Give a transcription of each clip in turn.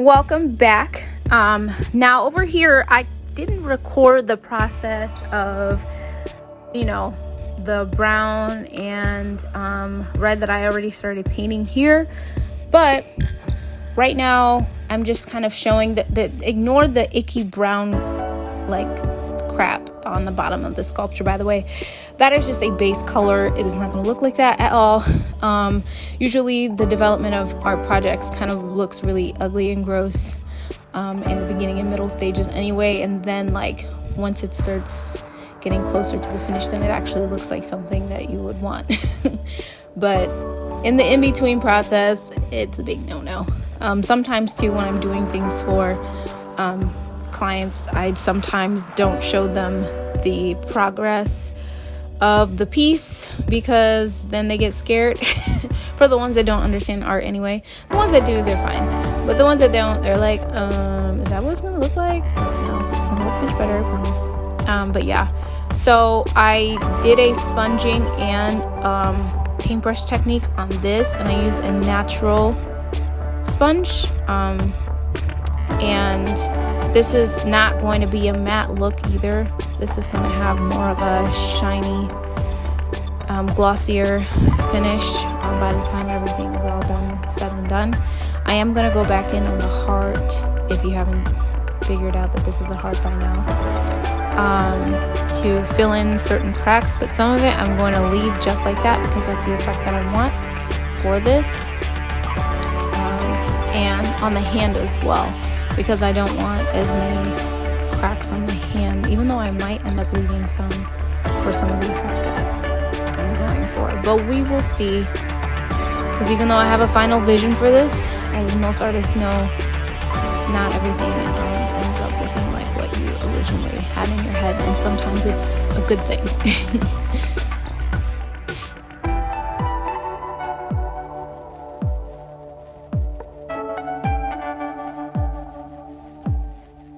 Welcome back. Now over here, I didn't record the process of, the brown and red that I already started painting here. But right now, I'm just kind of showing that ignore the icky brown, crap on the bottom of the sculpture, by the way. That is just a base color. It is not going to look like that at all. Usually the development of art projects kind of looks really ugly and gross in the beginning and middle stages anyway, and then once it starts getting closer to the finish, then it actually looks like something that you would want. But in the in-between process, it's a big no-no. Sometimes too, when I'm doing things for clients, I sometimes don't show them the progress of the piece because then they get scared. For the ones that don't understand art anyway. The ones that do, they're fine, but the ones that don't, they're like, is that what it's gonna look like? No, it's gonna look much better, I promise. But yeah, so I did a sponging and paintbrush technique on this, and I used a natural sponge, and this is not going to be a matte look either. This is going to have more of a shiny, glossier finish by the time everything is all said and done. I am going to go back in on the heart, if you haven't figured out that this is a heart by now, to fill in certain cracks, but some of it I'm going to leave just like that because that's the effect that I want for this. And on the hand as well, because I don't want as many cracks on the hand, even though I might end up leaving some for some of the effect that I'm going for. But we will see, because even though I have a final vision for this, as most artists know, not everything ends up looking like what you originally had in your head, and sometimes it's a good thing.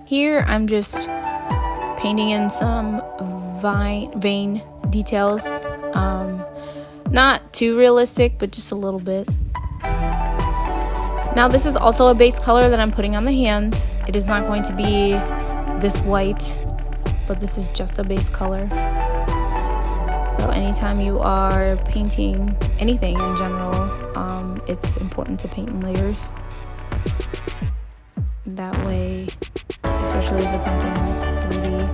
Here, I'm just painting in some vein details. Not too realistic, but just a little bit. Now, this is also a base color that I'm putting on the hand. It is not going to be this white, but this is just a base color. So anytime you are painting anything in general, it's important to paint in layers. That way, especially if it's something 3D.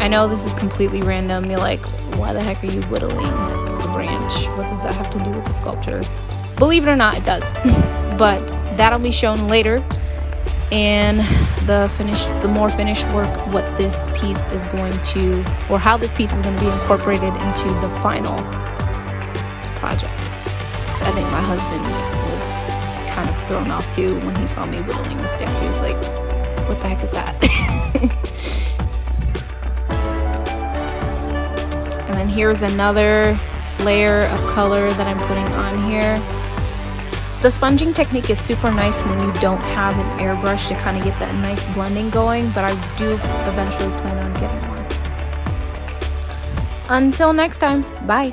I know this is completely random. You're like, why the heck are you whittling the branch? What does that have to do with the sculpture? Believe it or not, it does. But that'll be shown later. And the more finished work, what this piece is going to, or how this piece is going to be incorporated into the final project. I think my husband was kind of thrown off too when he saw me whittling the stick. He was like, what the heck is that? And then here's another layer of color that I'm putting on here. The sponging technique is super nice when you don't have an airbrush to kind of get that nice blending going, but I do eventually plan on getting one. Until next time, bye.